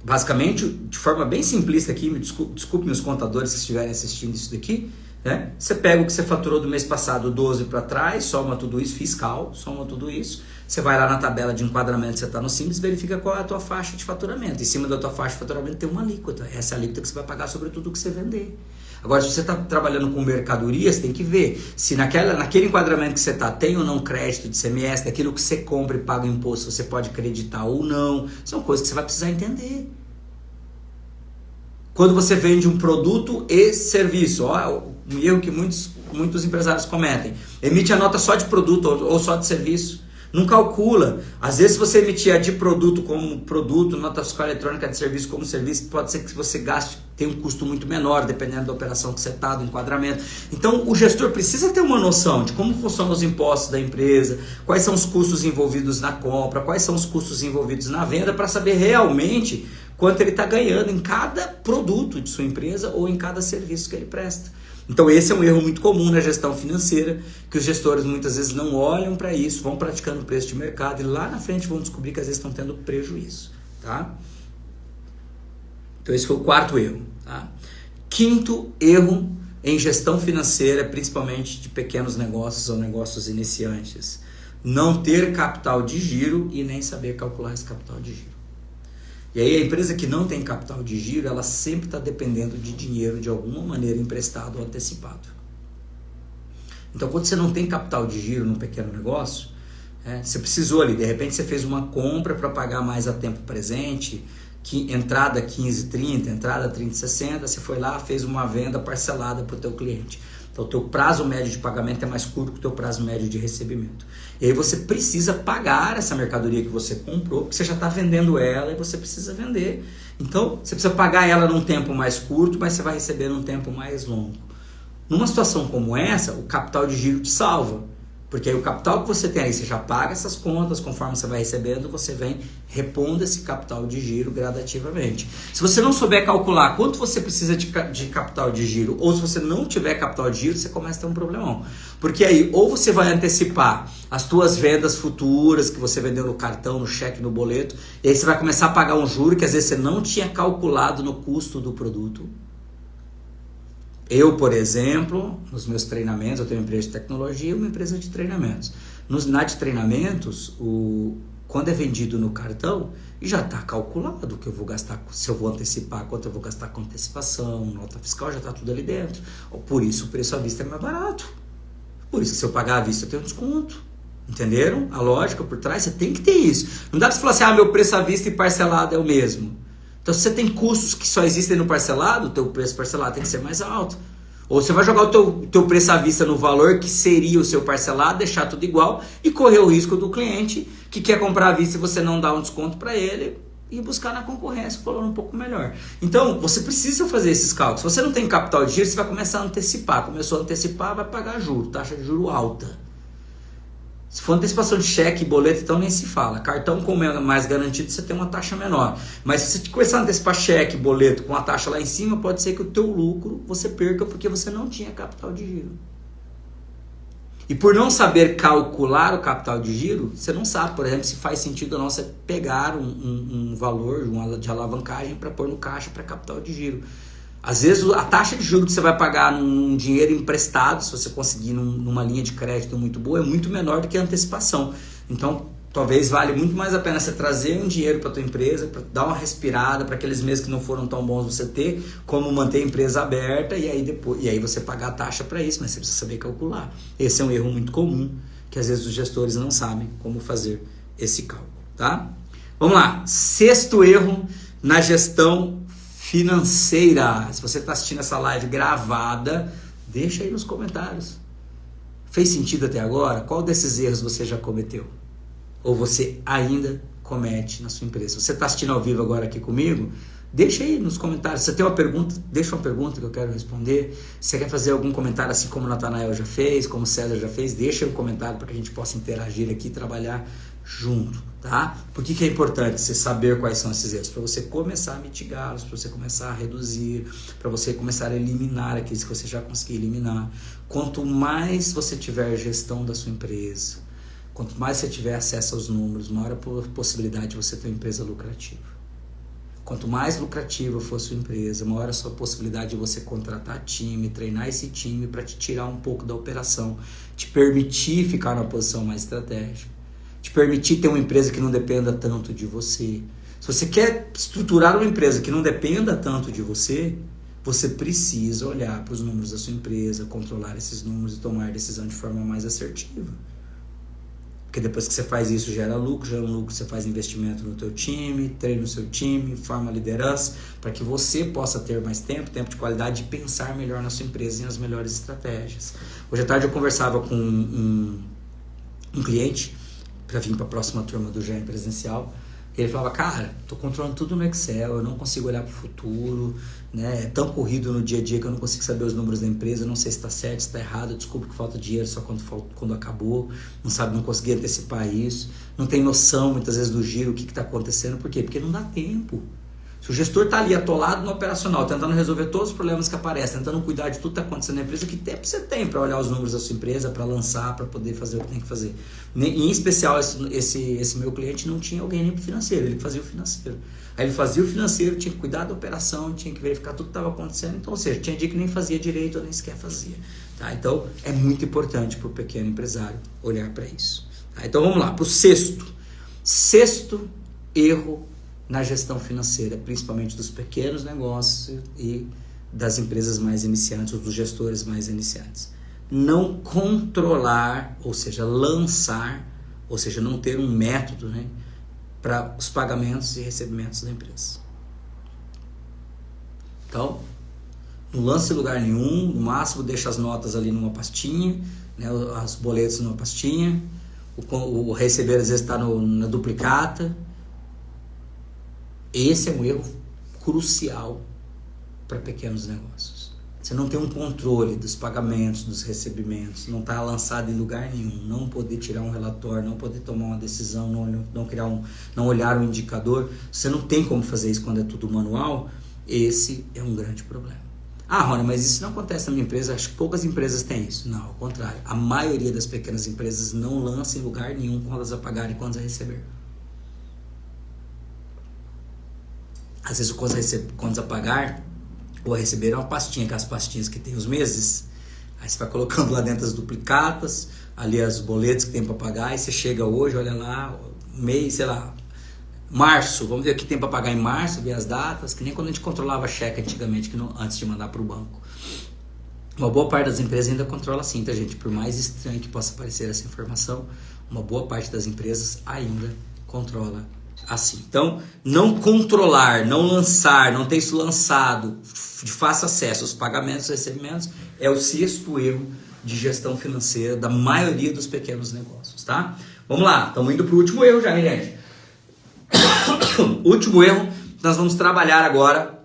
Basicamente, de forma bem simplista aqui, desculpe meus contadores que estiverem assistindo isso daqui, né? Você pega o que você faturou do mês passado, 12 para trás, soma tudo isso, fiscal, soma tudo isso. Você vai lá na tabela de enquadramento, você está no Simples, verifica qual é a tua faixa de faturamento. Em cima da tua faixa de faturamento tem uma alíquota. Essa é a alíquota que você vai pagar sobre tudo que você vender. Agora, se você está trabalhando com mercadoria, você tem que ver se naquele enquadramento que você está, tem ou não crédito de CMS, daquilo que você compra e paga imposto, você pode acreditar ou não. São coisas que você vai precisar entender. Quando você vende um produto e serviço, ó, um erro que muitos empresários cometem. Emite a nota só de produto ou só de serviço. Não calcula. Às vezes, se você emitir a de produto como produto, nota fiscal eletrônica de serviço como serviço, pode ser que você gaste, tenha um custo muito menor, dependendo da operação que você está, do enquadramento. Então, o gestor precisa ter uma noção de como funcionam os impostos da empresa, quais são os custos envolvidos na compra, quais são os custos envolvidos na venda, para saber realmente quanto ele está ganhando em cada produto de sua empresa ou em cada serviço que ele presta. Então esse é um erro muito comum na gestão financeira, que os gestores muitas vezes não olham para isso, vão praticando preço de mercado e lá na frente vão descobrir que às vezes estão tendo prejuízo. Tá? Então esse foi o quarto erro. Tá? Quinto erro em gestão financeira, principalmente de pequenos negócios ou negócios iniciantes. Não ter capital de giro e nem saber calcular esse capital de giro. E aí a empresa que não tem capital de giro, ela sempre está dependendo de dinheiro de alguma maneira emprestado ou antecipado. Então quando você não tem capital de giro num pequeno negócio, você precisou ali, de repente você fez uma compra para pagar mais a tempo presente, que entrada 15,30, entrada 30,60, você foi lá, fez uma venda parcelada para o teu cliente. Então o teu prazo médio de pagamento é mais curto que o teu prazo médio de recebimento. E aí você precisa pagar essa mercadoria que você comprou, porque você já está vendendo ela e você precisa vender. Então você precisa pagar ela num tempo mais curto, mas você vai receber num tempo mais longo. Numa situação como essa, o capital de giro te salva. Porque aí o capital que você tem aí, você já paga essas contas, conforme você vai recebendo, você vem repondo esse capital de giro gradativamente. Se você não souber calcular quanto você precisa de capital de giro, ou se você não tiver capital de giro, você começa a ter um problemão. Porque aí, ou você vai antecipar as tuas vendas futuras, que você vendeu no cartão, no cheque, no boleto, e aí você vai começar a pagar um juro que às vezes você não tinha calculado no custo do produto. Eu, por exemplo, nos meus treinamentos, eu tenho uma empresa de tecnologia e uma empresa de treinamentos. Na de treinamentos, quando é vendido no cartão, já está calculado o que eu vou gastar, se eu vou antecipar, quanto eu vou gastar com antecipação, nota fiscal, já está tudo ali dentro. Por isso o preço à vista é mais barato. Por isso que se eu pagar à vista eu tenho desconto. Entenderam? A lógica por trás, você tem que ter isso. Não dá para você falar assim, meu preço à vista e parcelado é o mesmo. Então, se você tem custos que só existem no parcelado, o teu preço parcelado tem que ser mais alto. Ou você vai jogar o teu preço à vista no valor que seria o seu parcelado, deixar tudo igual e correr o risco do cliente que quer comprar à vista e você não dá um desconto para ele e buscar na concorrência um valor um pouco melhor. Então, você precisa fazer esses cálculos. Se você não tem capital de giro, você vai começar a antecipar. Começou a antecipar, vai pagar juro, taxa de juro alta. Se for antecipação de cheque e boleto, então nem se fala. Cartão, como é mais garantido, você tem uma taxa menor. Mas se você começar a antecipar cheque e boleto com a taxa lá em cima, pode ser que o teu lucro você perca porque você não tinha capital de giro. E por não saber calcular o capital de giro, você não sabe, por exemplo, se faz sentido ou não você pegar um valor de alavancagem para pôr no caixa para capital de giro. Às vezes a taxa de juros que você vai pagar num dinheiro emprestado, se você conseguir numa linha de crédito muito boa, é muito menor do que a antecipação. Então, talvez vale muito mais a pena você trazer um dinheiro para a tua empresa, para dar uma respirada, para aqueles meses que não foram tão bons você ter, como manter a empresa aberta e aí você pagar a taxa para isso, mas você precisa saber calcular. Esse é um erro muito comum, que às vezes os gestores não sabem como fazer esse cálculo. Tá? Vamos lá, sexto erro na gestão financeira. Se você está assistindo essa live gravada, deixa aí nos comentários. Fez sentido até agora? Qual desses erros você já cometeu? Ou você ainda comete na sua empresa? Se você está assistindo ao vivo agora aqui comigo, deixa aí nos comentários. Se você tem uma pergunta, deixa uma pergunta que eu quero responder. Se você quer fazer algum comentário assim como o Natanael já fez, como o César já fez, deixa um comentário para que a gente possa interagir aqui e trabalhar junto, tá? Por que é importante você saber quais são esses erros? Para você começar a mitigá-los, para você começar a reduzir, para você começar a eliminar aqueles que você já conseguiu eliminar. Quanto mais você tiver gestão da sua empresa, quanto mais você tiver acesso aos números, maior a possibilidade de você ter uma empresa lucrativa. Quanto mais lucrativa for a sua empresa, maior a sua possibilidade de você contratar time, treinar esse time para te tirar um pouco da operação, te permitir ficar numa posição mais estratégica, te permitir ter uma empresa que não dependa tanto de você. Se você quer estruturar uma empresa que não dependa tanto de você, você precisa olhar para os números da sua empresa, controlar esses números e tomar decisão de forma mais assertiva. Porque depois que você faz isso, gera lucro, você faz investimento no teu time, treina o seu time, forma liderança, para que você possa ter mais tempo de qualidade e pensar melhor na sua empresa e nas melhores estratégias. Hoje à tarde eu conversava com um cliente, para vir para a próxima turma do GEM presencial. Ele falava, cara, tô controlando tudo no Excel, eu não consigo olhar para o futuro, né? É tão corrido no dia a dia que eu não consigo saber os números da empresa, não sei se está certo, se está errado, eu descubro que falta dinheiro só quando acabou, não consegui antecipar isso, não tem noção muitas vezes do giro, o que está acontecendo, por quê? Porque não dá tempo. Se o gestor está ali atolado no operacional, tentando resolver todos os problemas que aparecem, tentando cuidar de tudo que está acontecendo na empresa, que tempo você tem para olhar os números da sua empresa, para lançar, para poder fazer o que tem que fazer? Em especial, esse meu cliente não tinha alguém nem para o financeiro, ele fazia o financeiro. Aí ele fazia o financeiro, tinha que cuidar da operação, tinha que verificar tudo que estava acontecendo, então, ou seja, tinha dia que nem fazia direito ou nem sequer fazia. Tá? Então, é muito importante para o pequeno empresário olhar para isso. Tá? Então, vamos lá, para o sexto erro na gestão financeira, principalmente dos pequenos negócios e das empresas mais iniciantes, ou dos gestores mais iniciantes. Não controlar, ou seja, lançar, ou seja, não ter um método, né, para os pagamentos e recebimentos da empresa. Então, não lance em lugar nenhum, no máximo deixa as notas ali numa pastinha, né, as boletos numa pastinha, o receber às vezes está na duplicata. Esse é um erro crucial para pequenos negócios. Você não tem um controle dos pagamentos, dos recebimentos, não está lançado em lugar nenhum, não poder tirar um relatório, não poder tomar uma decisão, não olhar um indicador. Você não tem como fazer isso quando é tudo manual. Esse é um grande problema. Ah, Rony, mas isso não acontece na minha empresa, acho que poucas empresas têm isso. Não, ao contrário. A maioria das pequenas empresas não lança em lugar nenhum quando elas a pagar e quando a receber. Às vezes o contas a pagar ou a receber é uma pastinha, aquelas pastinhas que tem os meses. Aí você vai colocando lá dentro as duplicatas, ali as boletos que tem para pagar, e você chega hoje, olha lá, mês, sei lá, março, vamos ver o que tem para pagar em março, ver as datas, que nem quando a gente controlava cheque antigamente, antes de mandar para o banco. Uma boa parte das empresas ainda controla assim, tá, gente? Por mais estranho que possa parecer essa informação, uma boa parte das empresas ainda controla assim. Então, não controlar, não lançar, não ter isso lançado de fácil acesso aos pagamentos e recebimentos é o sexto erro de gestão financeira da maioria dos pequenos negócios, tá? Vamos lá, estamos indo para o último erro já, hein, gente? Último erro, nós vamos trabalhar agora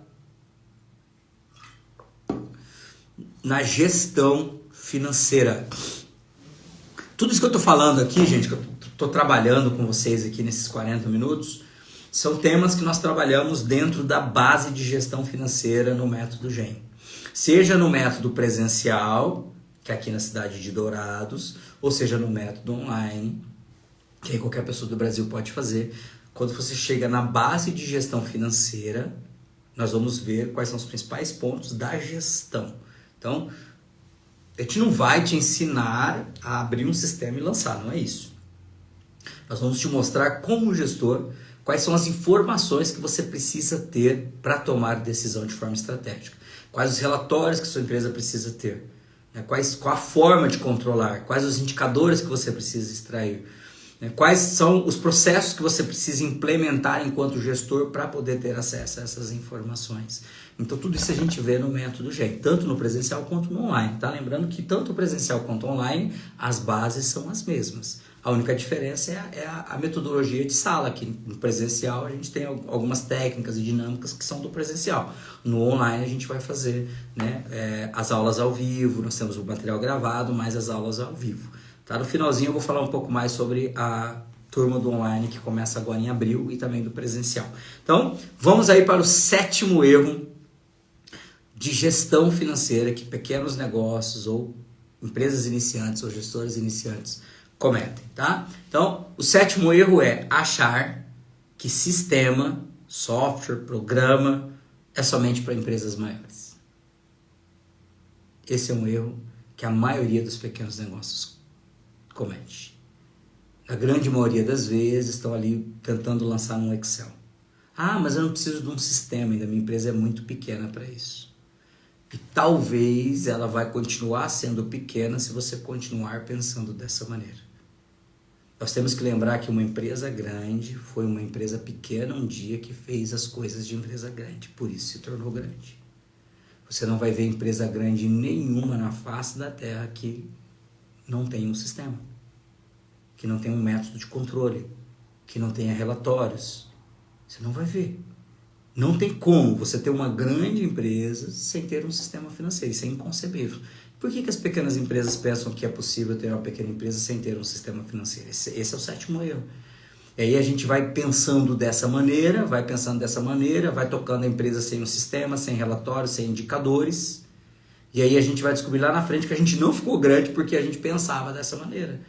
na gestão financeira. Tudo isso que eu estou falando aqui, gente, que eu estou trabalhando com vocês aqui nesses 40 minutos, são temas que nós trabalhamos dentro da base de gestão financeira no método GEM. Seja no método presencial, que é aqui na cidade de Dourados, ou seja no método online, que aí qualquer pessoa do Brasil pode fazer. Quando você chega na base de gestão financeira, nós vamos ver quais são os principais pontos da gestão. Então, a gente não vai te ensinar a abrir um sistema e lançar, não é isso. Nós vamos te mostrar como gestor quais são as informações que você precisa ter para tomar decisão de forma estratégica. Quais os relatórios que sua empresa precisa ter. Né? Qual a forma de controlar, quais os indicadores que você precisa extrair. Né? Quais são os processos que você precisa implementar enquanto gestor para poder ter acesso a essas informações. Então tudo isso a gente vê no método GEM, tanto no presencial quanto no online. Tá? Lembrando que tanto o presencial quanto o online, as bases são as mesmas. A única diferença é a metodologia de sala, que no presencial a gente tem algumas técnicas e dinâmicas que são do presencial. No online a gente vai fazer, né, as aulas ao vivo, nós temos o material gravado, mais as aulas ao vivo. Tá? No finalzinho eu vou falar um pouco mais sobre turma do online que começa agora em abril e também do presencial. Então, vamos aí para o 7º erro de gestão financeira que pequenos negócios ou empresas iniciantes ou gestores iniciantes cometem, tá? Então, o 7º erro é achar que sistema, software, programa é somente para empresas maiores. Esse é um erro que a maioria dos pequenos negócios comete. A grande maioria das vezes estão ali tentando lançar um Excel. Ah, mas eu não preciso de um sistema ainda, minha empresa é muito pequena para isso. E talvez ela vai continuar sendo pequena se você continuar pensando dessa maneira. Nós temos que lembrar que uma empresa grande foi uma empresa pequena um dia que fez as coisas de empresa grande, por isso se tornou grande. Você não vai ver empresa grande nenhuma na face da terra que não tem um sistema, que não tem um método de controle, que não tenha relatórios. Você não vai ver. Não tem como você ter uma grande empresa sem ter um sistema financeiro. Isso é inconcebível. Por que as pequenas empresas pensam que é possível ter uma pequena empresa sem ter um sistema financeiro? Esse é o 7º erro. E aí a gente vai pensando dessa maneira, vai tocando a empresa sem um sistema, sem relatórios, sem indicadores. E aí a gente vai descobrir lá na frente que a gente não ficou grande porque a gente pensava dessa maneira.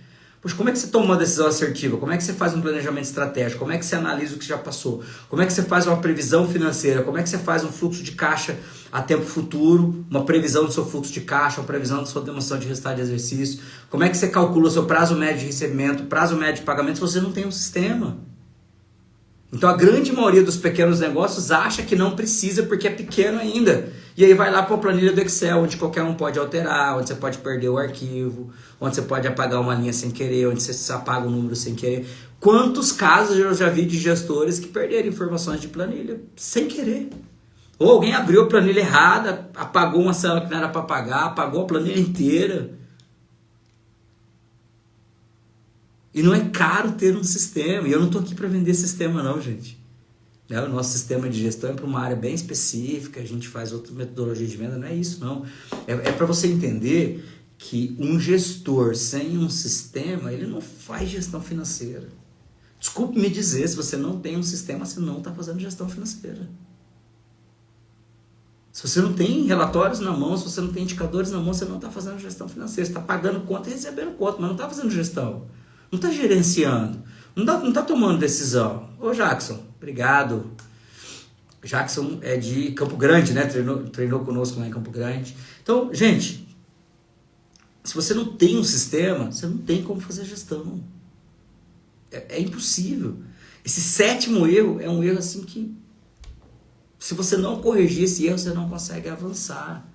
Poxa, como é que você toma uma decisão assertiva? Como é que você faz um planejamento estratégico? Como é que você analisa o que já passou? Como é que você faz uma previsão financeira? Como é que você faz um fluxo de caixa a tempo futuro? Uma previsão do seu fluxo de caixa, uma previsão da sua demonstração de resultado de exercício? Como é que você calcula o seu prazo médio de recebimento, prazo médio de pagamento se você não tem um sistema? Então a grande maioria dos pequenos negócios acha que não precisa porque é pequeno ainda. E aí vai lá para a planilha do Excel, onde qualquer um pode alterar, onde você pode perder o arquivo, onde você pode apagar uma linha sem querer, onde você apaga um número sem querer. Quantos casos eu já vi de gestores que perderam informações de planilha sem querer? Ou alguém abriu a planilha errada, apagou uma célula que não era para apagar, apagou a planilha inteira. E não é caro ter um sistema. E eu não estou aqui para vender sistema não, gente. O nosso sistema de gestão é para uma área bem específica, a gente faz outra metodologia de venda, não é isso não. É para você entender que um gestor sem um sistema, ele não faz gestão financeira. Desculpe me dizer, se você não tem um sistema, você não está fazendo gestão financeira. Se você não tem relatórios na mão, se você não tem indicadores na mão, você não está fazendo gestão financeira. Você está pagando conta e recebendo conta, mas não está fazendo gestão. Não está gerenciando. Não está tomando decisão. Ô Jackson, obrigado. Jackson é de Campo Grande, né? Treinou conosco lá em Campo Grande. Então, gente, se você não tem um sistema, você não tem como fazer gestão. É impossível. Esse 7º erro é um erro assim que, se você não corrigir esse erro, você não consegue avançar.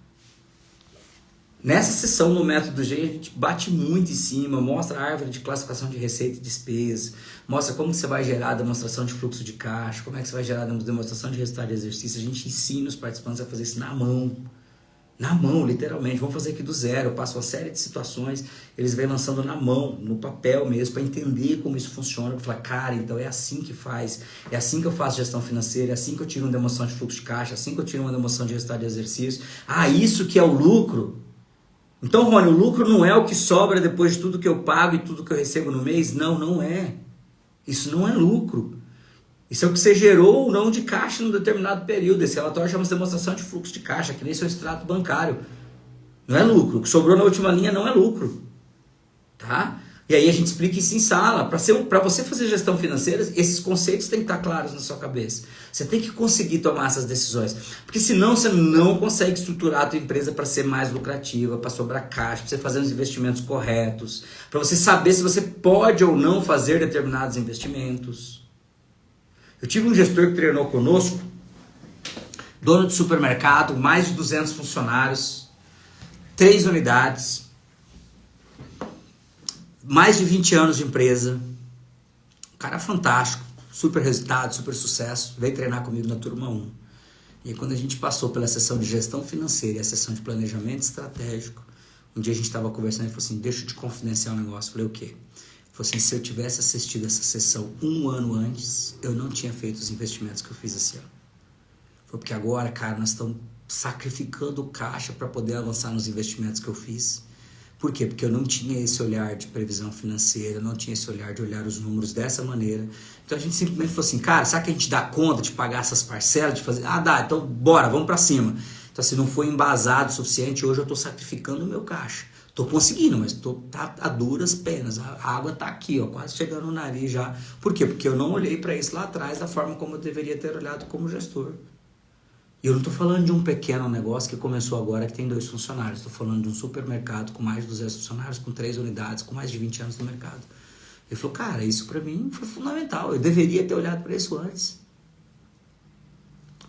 Nessa sessão no Método G, a gente bate muito em cima, mostra a árvore de classificação de receita e despesa, mostra como você vai gerar a demonstração de fluxo de caixa, como é que você vai gerar a demonstração de resultado de exercício. A gente ensina os participantes a fazer isso na mão, literalmente. Vamos fazer aqui do zero, eu passo uma série de situações, eles vêm lançando na mão, no papel mesmo, para entender como isso funciona, para falar, cara, então é assim que faz, é assim que eu faço gestão financeira, é assim que eu tiro uma demonstração de fluxo de caixa, é assim que eu tiro uma demonstração de resultado de exercício. Ah, isso que é o lucro? Então, Rony, o lucro não é o que sobra depois de tudo que eu pago e tudo que eu recebo no mês? Não, não é. Isso não é lucro. Isso é o que você gerou ou não de caixa num determinado período. Esse relatório chama-se demonstração de fluxo de caixa, que nem seu extrato bancário. Não é lucro. O que sobrou na última linha não é lucro. Tá? E aí a gente explica isso em sala. Para você fazer gestão financeira, esses conceitos têm que estar claros na sua cabeça. Você tem que conseguir tomar essas decisões. Porque senão você não consegue estruturar a tua empresa para ser mais lucrativa, para sobrar caixa, para você fazer os investimentos corretos, para você saber se você pode ou não fazer determinados investimentos. Eu tive um gestor que treinou conosco, dono de supermercado, mais de 200 funcionários, 3 unidades, mais de 20 anos de empresa, um cara fantástico, super resultado, super sucesso, veio treinar comigo na turma 1. E aí, quando a gente passou pela sessão de gestão financeira e a sessão de planejamento estratégico, um dia a gente estava conversando e falou assim, deixa eu te confidenciar um negócio. Eu falei, o quê? Ele falou assim, se eu tivesse assistido essa sessão 1 ano antes, eu não tinha feito os investimentos que eu fiz esse ano. Foi porque agora, cara, nós estamos sacrificando caixa para poder avançar nos investimentos que eu fiz. Por quê? Porque eu não tinha esse olhar de previsão financeira, eu não tinha esse olhar de olhar os números dessa maneira. Então a gente simplesmente falou assim, cara, será que a gente dá conta de pagar essas parcelas, de fazer? Ah, dá, então bora, vamos pra cima. Então assim, não foi embasado o suficiente, hoje eu estou sacrificando o meu caixa. Estou conseguindo, mas tá a duras penas. A água está aqui, ó, quase chegando no nariz já. Por quê? Porque eu não olhei para isso lá atrás da forma como eu deveria ter olhado como gestor. E eu não estou falando de um pequeno negócio que começou agora, que tem 2 funcionários. Estou falando de um supermercado com mais de 200 funcionários, com 3 unidades, com mais de 20 anos no mercado. Ele falou, cara, isso para mim foi fundamental. Eu deveria ter olhado para isso antes.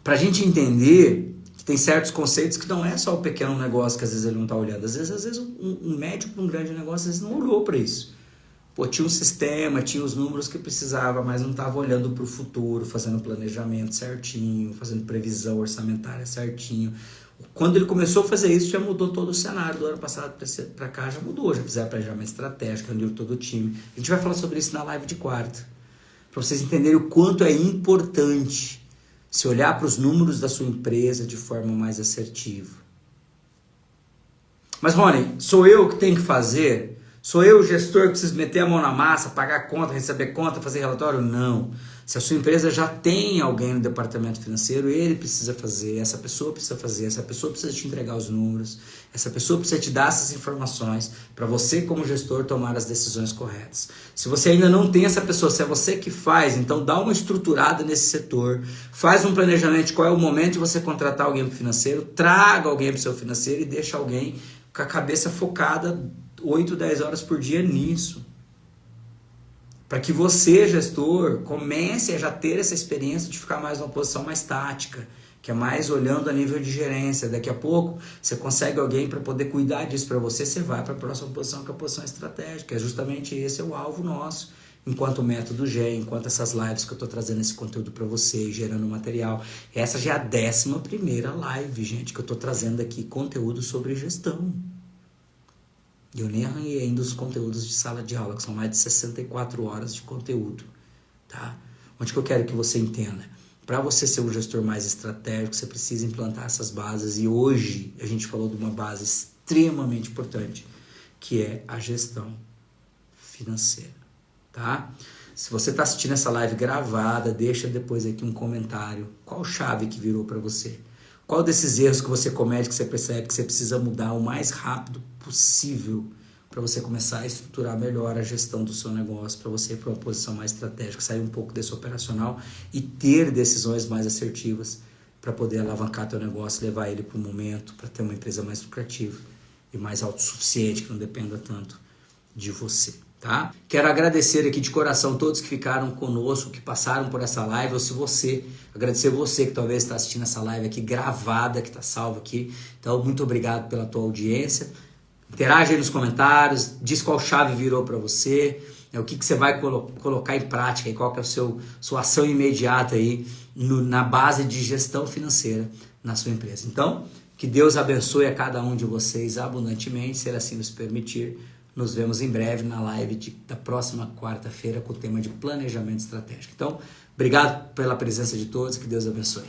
Para a gente entender que tem certos conceitos que não é só o pequeno negócio que às vezes ele não está olhando. Às vezes um médio para um grande negócio, às vezes não olhou para isso. Pô, tinha um sistema, tinha os números que precisava, mas não estava olhando para o futuro, fazendo planejamento certinho, fazendo previsão orçamentária certinho. Quando ele começou a fazer isso, já mudou todo o cenário. Do ano passado para cá já mudou, já fizeram planejamento estratégico, reuniu todo o time. A gente vai falar sobre isso na live de quarta, para vocês entenderem o quanto é importante se olhar para os números da sua empresa de forma mais assertiva. Mas, Rony, sou eu que tenho que fazer? Sou eu o gestor que preciso meter a mão na massa, pagar conta, receber conta, fazer relatório? Não. Se a sua empresa já tem alguém no departamento financeiro, ele precisa fazer, essa pessoa precisa fazer, essa pessoa precisa te entregar os números, essa pessoa precisa te dar essas informações para você, como gestor, tomar as decisões corretas. Se você ainda não tem essa pessoa, se é você que faz, então dá uma estruturada nesse setor, faz um planejamento de qual é o momento de você contratar alguém para o financeiro, traga alguém para o seu financeiro e deixa alguém com a cabeça focada 8, 10 horas por dia nisso. Para que você, gestor, comece a já ter essa experiência de ficar mais numa posição mais tática, que é mais olhando a nível de gerência. Daqui a pouco, você consegue alguém para poder cuidar disso para você, você vai para a próxima posição, que é a posição estratégica. É justamente esse é o alvo nosso, enquanto método G, enquanto essas lives que eu estou trazendo esse conteúdo para você, gerando material. Essa já é a 11ª live, gente, que eu estou trazendo aqui conteúdo sobre gestão. E eu nem arranhei ainda os conteúdos de sala de aula, que são mais de 64 horas de conteúdo, tá? Onde que eu quero que você entenda? Para você ser um gestor mais estratégico, você precisa implantar essas bases. E hoje a gente falou de uma base extremamente importante, que é a gestão financeira, tá? Se você está assistindo essa live gravada, deixa depois aqui um comentário. Qual chave que virou para você? Qual desses erros que você comete, que você percebe que você precisa mudar o mais rápido possível para você começar a estruturar melhor a gestão do seu negócio, para você ir para uma posição mais estratégica, sair um pouco desse operacional e ter decisões mais assertivas para poder alavancar teu negócio, levar ele para o momento, para ter uma empresa mais lucrativa e mais autossuficiente, que não dependa tanto de você. Tá? Quero agradecer aqui de coração todos que ficaram conosco, que passaram por essa live, ou se você, agradecer você que talvez está assistindo essa live aqui gravada, que está salva aqui. Então, muito obrigado pela tua audiência. Interage aí nos comentários, diz qual chave virou para você, o que você vai colocar em prática, qual que é a sua ação imediata aí na base de gestão financeira na sua empresa. Então, que Deus abençoe a cada um de vocês abundantemente, se Ele assim nos permitir. Nos vemos em breve na live da próxima quarta-feira com o tema de planejamento estratégico. Então, obrigado pela presença de todos, que Deus abençoe.